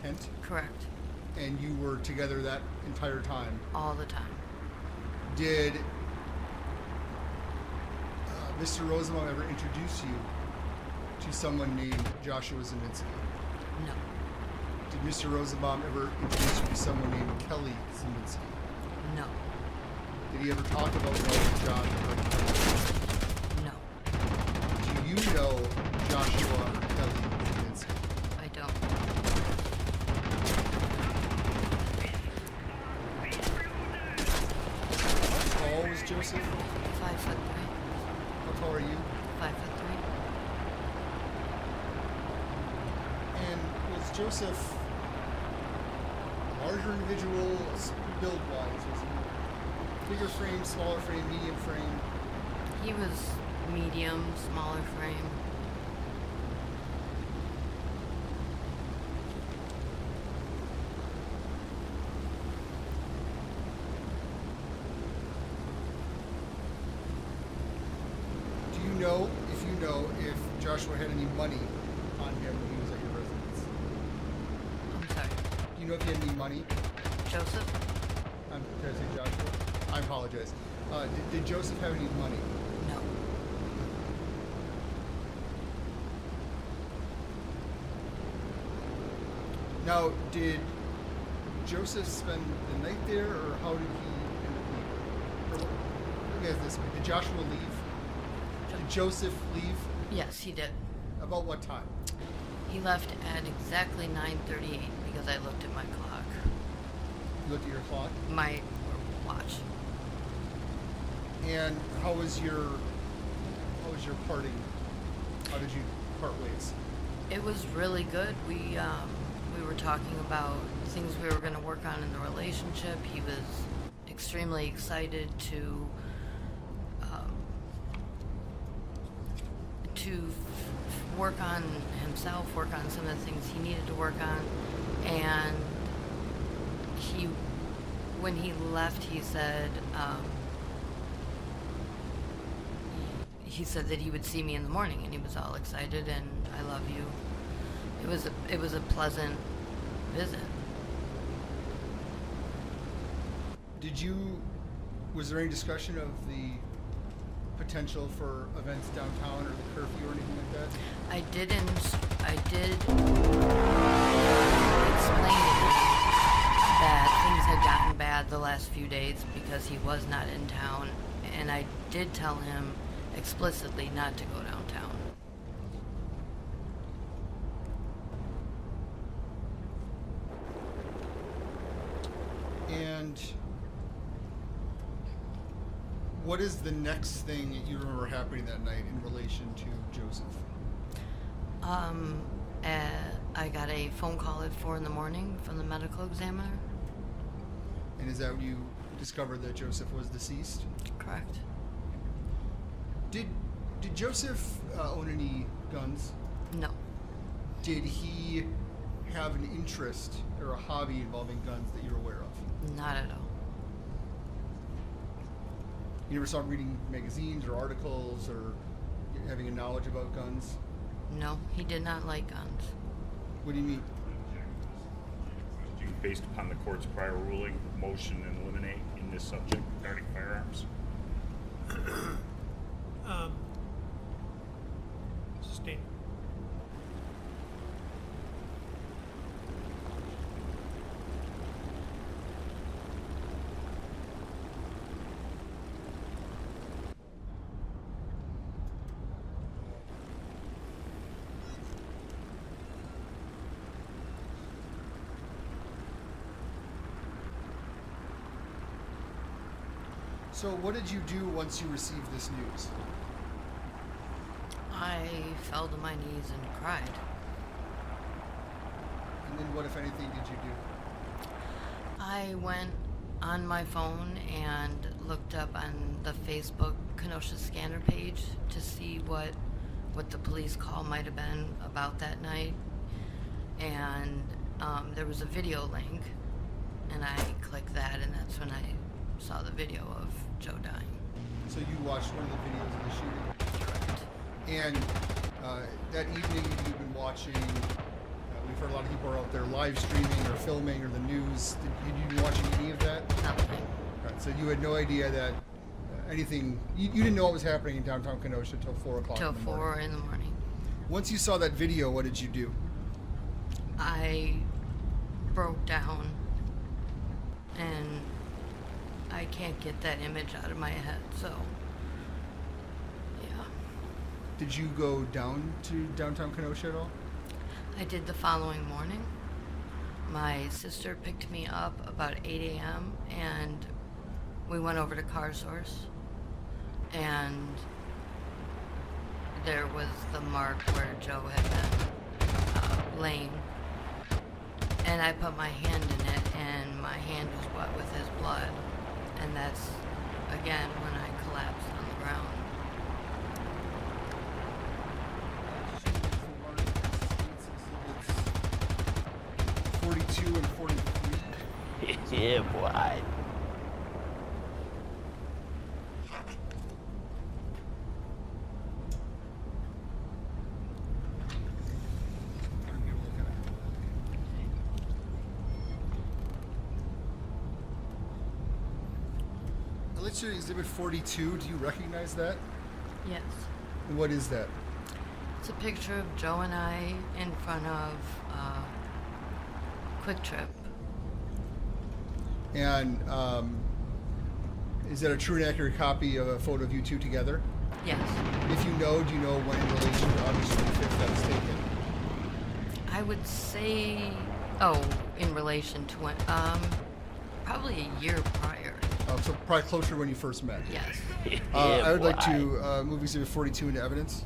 Kent, Correct. and you were together that entire time. All the time. Did Mr. Rosenbaum ever introduce you to someone named Joshua Zeminski? No. Did Mr. Rosenbaum ever introduce you to someone named Kelly Zeminski? No. Did he ever talk about knowing Josh or Kelly? No. Do you know Joshua or Kelly Zeminski? I don't. How tall was Joseph? 5'3". How tall are you? 5'3". And was Joseph a larger individual, build-wise? Was he bigger frame, smaller frame, medium frame? He was medium, smaller frame. Do you know, if Joshua had any money on him when he was at your residence? I'm sorry. Do you know if he had any money? Joseph? Did I say Joshua? I apologize. Did Joseph have any money? No. Now, did Joseph spend the night there, or how did he end up leaving? Let me ask this: did Joshua leave? Did Joseph leave? Yes, he did. About what time? He left at exactly 9:38 because I looked at my clock. You looked at your clock. My watch. And how was your parting? How did you part ways? It was really good. We were talking about things we were going to work on in the relationship. He was extremely excited to work on himself, work on some of the things he needed to work on, and when he left, he said that he would see me in the morning, and he was all excited, and I love you. It was a pleasant visit. Was there any discussion of the potential for events downtown or the curfew or anything like that? I did explain to him that things had gotten bad the last few days because he was not in town, and I did tell him explicitly not to go downtown. And what is the next thing that you remember happening that night in relation to Joseph? I got a phone call at 4 a.m. from the medical examiner. And is that when you discovered that Joseph was deceased? Correct. Did Joseph own any guns? No. Did he have an interest or a hobby involving guns that you're aware of? Not at all. You never saw him reading magazines or articles or having a knowledge about guns? No, he did not like guns. What do you mean? Based upon the court's prior ruling, motion and eliminate in this subject regarding firearms. Sustained. So what did you do once you received this news? I fell to my knees and cried. And then what, if anything, did you do? I went on my phone and looked up on the Facebook Kenosha Scanner page to see what the police call might have been about that night. And there was a video link, and I clicked that, and that's when I saw the video of Joe dying. So you watched one of the videos of the shooting? Correct. And that evening you'd been watching We've heard a lot of people are out there live streaming or filming or the news. Did you watch any of that? Nothing. Right, so you had no idea that anything. You didn't know what was happening in downtown Kenosha until 4 o'clock. Till in the morning. 4 in the morning. Once you saw that video, what did you do? I broke down, and I can't get that image out of my head, so yeah. Did you go down to downtown Kenosha at all? I did the following morning. My sister picked me up about 8 a.m. and we went over to Car Source, and there was the mark where Joe had been laying. And I put my hand in it, and my hand was wet with his blood. And that's, again, when I collapsed on the ground. 42 and 43. Yeah, boy. Let's show you Exhibit 42. Do you recognize that? Yes. What is that? It's a picture of Joe and I in front of Quick Trip. And is that a true and accurate copy of a photo of you two together? Yes. If you know, do you know when in relation to August 25th that was taken? I would say, in relation to when, probably a year prior. So probably closer to when you first met. Yes. I would like boy. to move Exhibit 42 into evidence.